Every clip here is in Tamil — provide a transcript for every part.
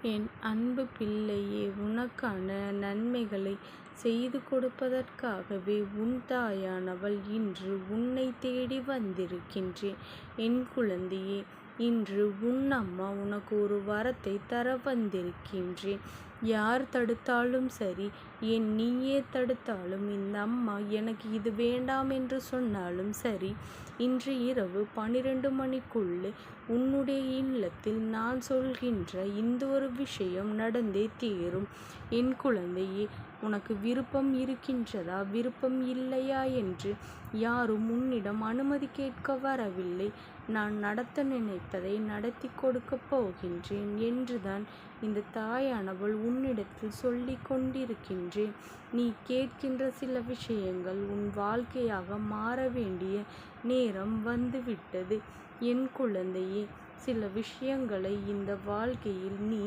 என் அன்பு பிள்ளையே, உனக்கான நன்மைகளைச் செய்து கொடுப்பதற்காகவே உன் தாயானவள் இன்று உன்னைத் தேடி வந்திருக்கின்றேன். என் குழந்தையே, இன்று உன் அம்மா உனக்கு ஒரு வரத்தைத் தர வந்திருக்கின்றேன். யார் தடுத்தாலும் சரி, ஏன் நீயே தடுத்தாலும், இந்த அம்மா எனக்கு இது வேண்டாம் என்று சொன்னாலும் சரி, இன்று இரவு 12 மணிக்குள்ளே உன்னுடைய இல்லத்தில் நான் சொல்கின்ற இந்த ஒரு விஷயம் நடந்தே தீரும். என் குழந்தையே, உனக்கு விருப்பம் இருக்கின்றதா, விருப்பம் இல்லையா என்று யாரும் உன்னிடம் அனுமதி கேட்க வரவில்லை. நான் நடத்த நினைப்பதை நடத்தி கொடுக்கப் போகின்றேன் என்றுதான் இந்த தாயானவள் உன்னிடத்தில் சொல்லிக் கொண்டிருக்கின்றேன். நீ கேட்கின்ற சில விஷயங்கள் உன் வாழ்க்கையாக மாற வேண்டிய நேரம் வந்துவிட்டது. என் குழந்தையே, சில விஷயங்களை இந்த வாழ்க்கையில் நீ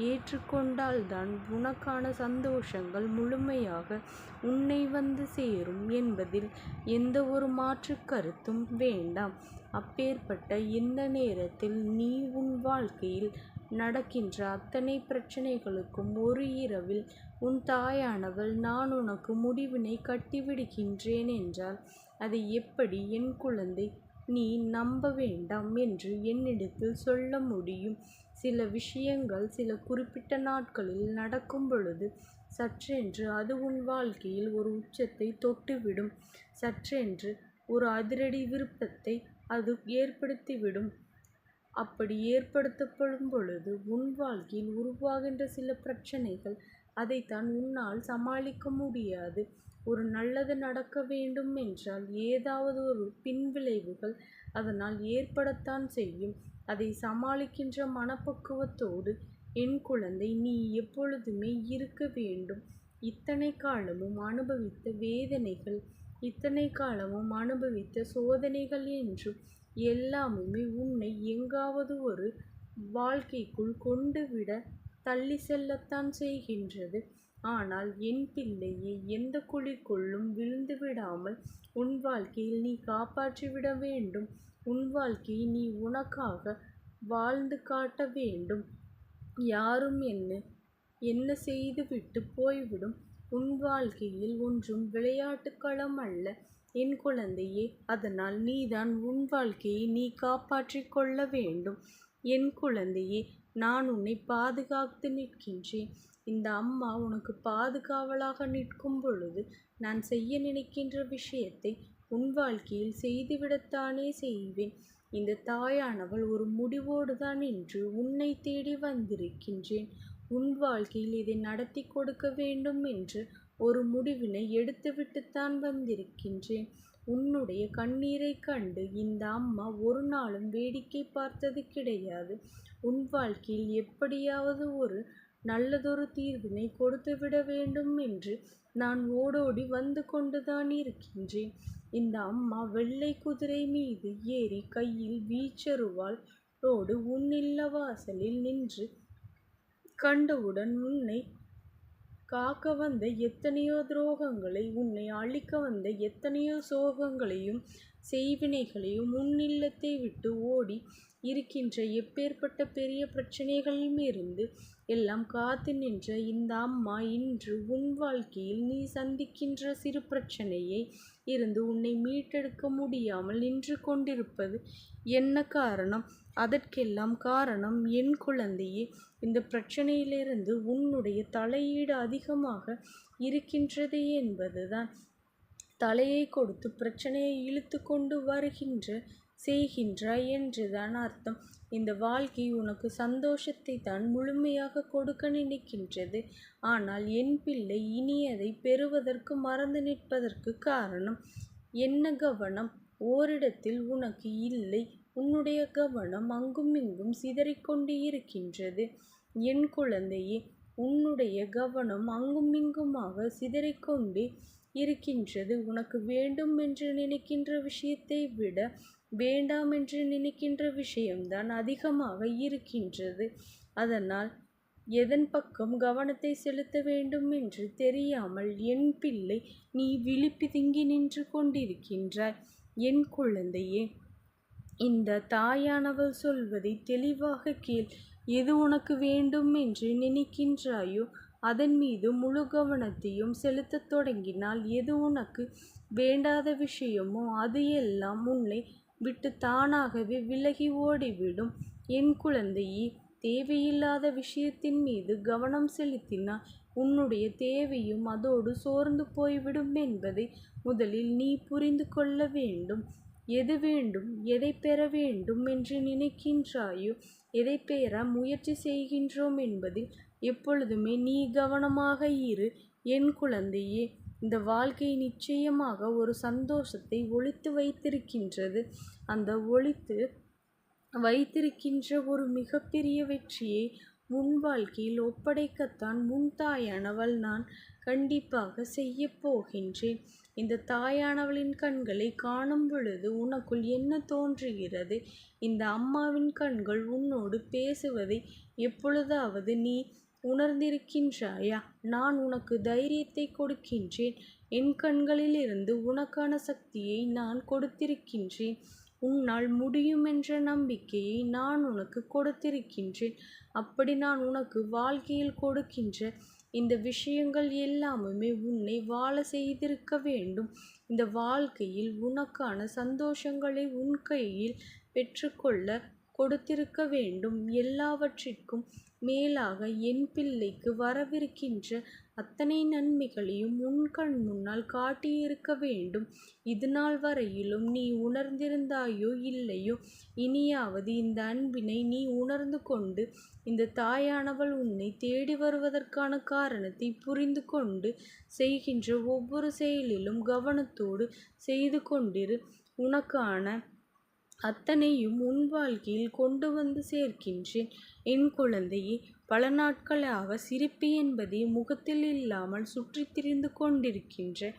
ஏற்றுக்கொண்டால்தான் உனக்கான சந்தோஷங்கள் முழுமையாக உன்னை வந்து சேரும் என்பதில் எந்த ஒரு மாற்று கருத்தும் வேண்டாம். அப்பேற்பட்ட இந்த நேரத்தில் நீ உன் வாழ்க்கையில் நடக்கின்ற அத்தனை பிரச்சனைகளுக்கும் ஒரு இரவில் உன் தாயானவள் நான் உனக்கு முடிவினை கட்டிவிடுகின்றேன் என்றால் அதை எப்படி என் குழந்தை நீ நம்ப வேண்டாம் என்று என்னிடத்தில் சொல்ல முடியும்? சில விஷயங்கள் சில குறிப்பிட்ட நாட்களில் நடக்கும் பொழுது சற்றென்று அது உன் வாழ்க்கையில் ஒரு உச்சத்தை தொட்டுவிடும். சற்றென்று ஒரு அதிரடி விருப்பத்தை அது ஏற்படுத்திவிடும். அப்படி ஏற்படுத்தப்படும் பொழுது உன் வாழ்க்கையில் உருவாகின்ற சில பிரச்சனைகள் அதைத்தான் உன்னால் சமாளிக்க முடியாது. ஒரு நல்லது நடக்க வேண்டும் என்றால் ஏதாவது ஒரு பின்விளைவுகள் அதனால் ஏற்படத்தான் செய்யும். அதை சமாளிக்கின்ற மனப்பக்குவத்தோடு என் குழந்தை நீ எப்பொழுதுமே இருக்க வேண்டும். இத்தனை காலமும் அனுபவித்த வேதனைகள், இத்தனை காலமும் அனுபவித்த சோதனைகள் என்றும் எல்லாமுமே உன்னை எங்காவது ஒரு வாழ்க்கைக்குள் கொண்டு விட தள்ளி செல்லத்தான் செய்கின்றது. ஆனால் என் பிள்ளையே, எந்த குழிக்குள்ளும் விழுந்து விடாமல் உன் வாழ்க்கையில் நீ காப்பாற்றிவிட வேண்டும். உன் வாழ்க்கையை நீ உனக்காக வாழ்ந்து காட்ட வேண்டும். யாரும் என்ன செய்துவிட்டு போய்விடும் உன் வாழ்க்கையில் ஒன்றும் விளையாட்டு களம் அல்ல என் குழந்தையே. அதனால் நீதான் உன் வாழ்க்கையை நீ காப்பாற்றிக் கொள்ள வேண்டும். என் குழந்தையே, நான் உன்னை பாதுகாத்து நிற்கின்றேன். இந்த அம்மா உனக்கு பாதுகாவலாக நிற்கும் பொழுது நான் செய்ய நினைக்கின்ற விஷயத்தை உன் வாழ்க்கையில் செய்துவிடத்தானே செய்வேன். இந்த தாயானவள் ஒரு முடிவோடு தான் இன்று உன்னை தேடி வந்திருக்கின்றேன். உன் வாழ்க்கையில் இதை நடத்தி கொடுக்க வேண்டும் என்று ஒரு முடிவினை எடுத்துவிட்டுத்தான் வந்திருக்கின்றேன். உன்னுடைய கண்ணீரை கண்டு இந்த அம்மா ஒரு நாளும் வேடிக்கை பார்த்தது கிடையாது. உன் வாழ்க்கையில் எப்படியாவது ஒரு நல்லதொரு தீர்வினை கொடுத்துவிட வேண்டும் என்று நான் ஓடோடி வந்து கொண்டுதான் இருக்கின்றேன். இந்த அம்மா வெள்ளை குதிரை மீது ஏறி கையில் வீச்சருவாளோடு உன் இல்ல வாசலில் நின்று கண்டவுடன் உன்னை காக்க வந்த எத்தனையோ துரோகங்களை, உன்னை அழிக்க வந்த எத்தனையோ சோகங்களையும் செய்வினைகளையும் உன் இல்லத்தை விட்டு ஓடி இருக்கின்ற எப்பேற்பட்ட பெரிய பிரச்சனைகளிலிருந்து எல்லாம் காத்து நின்ற இந்த அம்மா இன்று உன் வாழ்க்கையில் நீ சந்திக்கின்ற சிறு பிரச்சனையை இருந்து உன்னை மீட்டெடுக்க முடியாமல் நின்று கொண்டிருப்பது என்ன காரணம்? அதற்கெல்லாம் காரணம் என் குழந்தையே, இந்த பிரச்சனையிலிருந்து உன்னுடைய தலையீடு அதிகமாக இருக்கின்றது என்பதுதான். தலையை கொடுத்து பிரச்சனையை இழுத்து கொண்டு செய்கின்றாய் என்றுதான் அர்த்தம். இந்த வாழ்க்கை உனக்கு சந்தோஷத்தை தான் முழுமையாக கொடுக்க நினைக்கின்றது. ஆனால் என் பிள்ளை இனி அதை பெறுவதற்கு மறந்து நிற்பதற்கு காரணம் என்ன? கவனம் ஓரிடத்தில் உனக்கு இல்லை. உன்னுடைய கவனம் அங்கும் இங்கும் சிதறிக்கொண்டு இருக்கின்றது. என் குழந்தையே, உன்னுடைய கவனம் அங்கும் இங்குமாக சிதறிக்கொண்டே இருக்கின்றது. உனக்கு வேண்டும் என்று நினைக்கின்ற விஷயத்தை விட வேண்டாம் என்று நினைக்கின்ற விஷயம்தான் அதிகமாக இருக்கின்றது. அதனால் எதன் பக்கம் கவனத்தை செலுத்த வேண்டும் என்று தெரியாமல் என் பிள்ளை நீ விழிப்பிதுங்கி நின்று கொண்டிருக்கின்றாய். என் குழந்தையே, இந்த தாயானவள் சொல்வதை தெளிவாக கேள். எது உனக்கு வேண்டும் என்று நினைக்கின்றாயோ அதன் மீது முழு கவனத்தையும் செலுத்தத் தொடங்கினால், எது உனக்கு வேண்டாத விஷயமோ அது எல்லாம் உன்னை விட்டு தானாகவே விலகி ஓடிவிடும். என் குழந்தையே, தேவையில்லாத விஷயத்தின் மீது கவனம் செலுத்தினால் உன்னுடைய தேவையும் அதோடு சோர்ந்து போய்விடும் என்பதை முதலில் நீ புரிந்து கொள்ள வேண்டும். எது வேண்டும், எதை பெற வேண்டும் என்று நினைக்கின்றாயோ, எதை பெற முயற்சி செய்கின்றோம் என்பதில் எப்பொழுதுமே நீ கவனமாக இரு. என் குழந்தையே, இந்த வாழ்க்கை நிச்சயமாக ஒரு சந்தோஷத்தை ஒளித்து வைத்திருக்கின்றது. அந்த ஒளித்து வைத்திருக்கின்ற ஒரு மிகப்பெரிய வெற்றியை உன் வாழ்க்கையில் ஒப்படைக்கத்தான் உன் தாயானவள் நான் கண்டிப்பாக செய்ய போகின்றேன். இந்த தாயானவளின் கண்களை காணும் பொழுது உனக்குள் என்ன தோன்றுகிறது? இந்த அம்மாவின் கண்கள் உன்னோடு பேசுவதை எப்பொழுதாவது நீ உணர்ந்திருக்கின்றாயா? நான் உனக்கு தைரியத்தை கொடுக்கின்றேன். என் கண்களிலிருந்து உனக்கான சக்தியை நான் கொடுத்திருக்கின்றேன். உன்னால் முடியும் என்ற நம்பிக்கையை நான் உனக்கு கொடுத்திருக்கின்றேன். அப்படி நான் உனக்கு வாழ்க்கையில் கொடுக்கின்ற இந்த விஷயங்கள் எல்லாமுமே உன்னை வாழ செய்திருக்க வேண்டும். இந்த வாழ்க்கையில் உனக்கான சந்தோஷங்களை உன் கையில் பெற்றுக்கொள்ள கொடுத்திருக்க வேண்டும். எல்லாவற்றிற்கும் மேலாக என் பிள்ளைக்கு வரவிருக்கின்ற அத்தனை நன்மைகளையும் உன் கண் முன்னால் காட்டியிருக்க வேண்டும். இதுநாள் வரையிலும் நீ உணர்ந்திருந்தாயோ இல்லையோ, இனியாவது இந்த அன்பினை நீ உணர்ந்து கொண்டு இந்த தாயானவள் உன்னை தேடி வருவதற்கான காரணத்தை புரிந்து கொண்டு செய்கின்ற ஒவ்வொரு செயலிலும் கவனத்தோடு செய்து கொண்டிரு. உனக்கான அத்தனையும் உன் வாழ்க்கையில் கொண்டு வந்து சேர்க்கின்றேன். என் குழந்தையே, பல நாட்களாக சிரிப்பு என்பதே முகத்தில் இல்லாமல் சுற்றி திரிந்து கொண்டிருக்கின்ற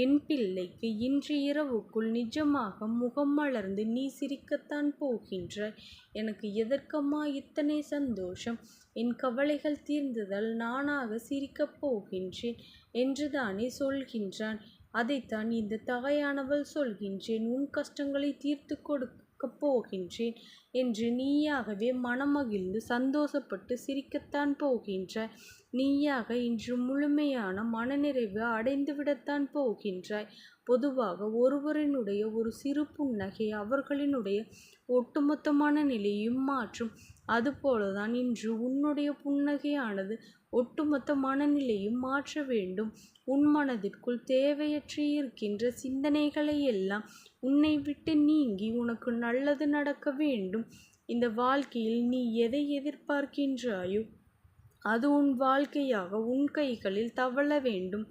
என் பிள்ளைக்கு இன்று இரவுக்குள் நிஜமாக முகம் மலர்ந்து நீ சிரிக்கத்தான் போகின்றாய். எனக்கு எதற்கம்மா இத்தனை சந்தோஷம்? என் கவலைகள் தீர்ந்ததால் நானாக சிரிக்கப் போகின்றேன் என்றுதானே சொல்கின்றான். அதைத்தான் இந்த தாயானவள் சொல்கின்றேன். உன் கஷ்டங்களை தீர்த்து கொடுக்கப் போகின்றேன் என்று நீயாகவே மனமகிழ்ந்து சந்தோஷப்பட்டு சிரிக்கத்தான் போகின்றாய். நீயாக இன்று முழுமையான மனநிறைவு அடைந்துவிடத்தான் போகின்றாய். பொதுவாக ஒருவரினுடைய ஒரு சிறு புன்னகை அவர்களினுடைய ஒட்டுமொத்தமான நிலையும் மாற்றும். அதுபோலதான் இன்று உன்னுடைய புன்னகையானது ஒட்டுமொத்த மனநிலையும் மாற்ற வேண்டும். உன் மனதிற்குள் தேவையற்று இருக்கின்ற சிந்தனைகளை எல்லாம் உன்னை விட்டு நீங்கி உனக்கு நல்லது நடக்க வேண்டும். இந்த வாழ்க்கையில் நீ எதை எதிர்பார்க்கின்றாயோ அது உன் வாழ்க்கையாக உன் கைகளில் தவழ வேண்டும்.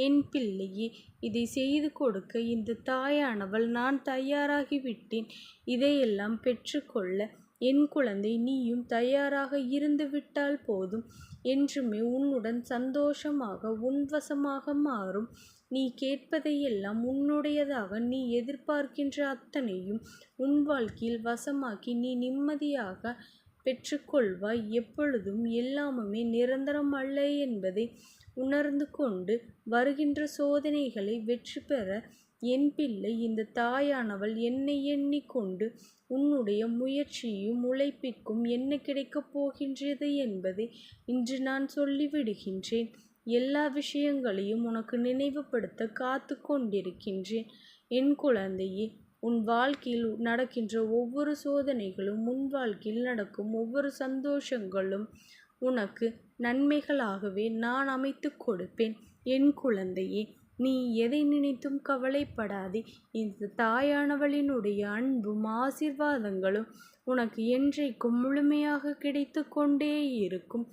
என் பிள்ளையே, இதை செய்து கொடுக்க இந்த தாயானவள் நான் தயாராகிவிட்டேன். இதையெல்லாம் பெற்றுக்கொள்ள என் குழந்தை நீயும் தயாராக இருந்து விட்டால் போதும். என்றுமே உன்னுடன் சந்தோஷமாக உன்வசமாக மாறும். நீ கேட்பதையெல்லாம் உன்னுடையதாக நீ எதிர்பார்க்கின்ற அத்தனையும் உன் வாழ்க்கையில் வசமாக்கி நீ நிம்மதியாக பெற்றுக்கொள்வாய். எப்பொழுதும் எல்லாமுமே நிரந்தரம் அல்ல என்பதை உணர்ந்து கொண்டு வருகின்ற சோதனைகளை வெற்றி பெற என் பிள்ளை இந்த தாயானவள் என்னை எண்ணிக்கொண்டு உன்னுடைய முயற்சியும் உழைப்பிற்கும் என்ன கிடைக்கப் போகின்றது என்பதை இன்று நான் சொல்லிவிடுகின்றேன். எல்லா விஷயங்களையும் உனக்கு நினைவுபடுத்த காத்து கொண்டிருக்கின்றேன். என் குழந்தையே, உன் வாழ்க்கையில் நடக்கின்ற ஒவ்வொரு சோதனைகளும் உன் வாழ்க்கையில் நடக்கும் ஒவ்வொரு சந்தோஷங்களும் உனக்கு நன்மைகளாகவே நான் அமைத்து கொடுப்பேன். என் குழந்தையே, நீ எதை நினைத்தும் கவலைப்படாதே. இந்த தாயானவளினுடைய அன்பும் ஆசீர்வாதங்களும் உனக்கு என்றைக்கும் முழுமையாக கிடைத்து கொண்டே இருக்கும்.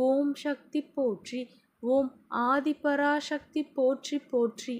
ஓம் சக்தி போற்றி. ஓம் ஆதிபராசக்தி போற்றி போற்றி.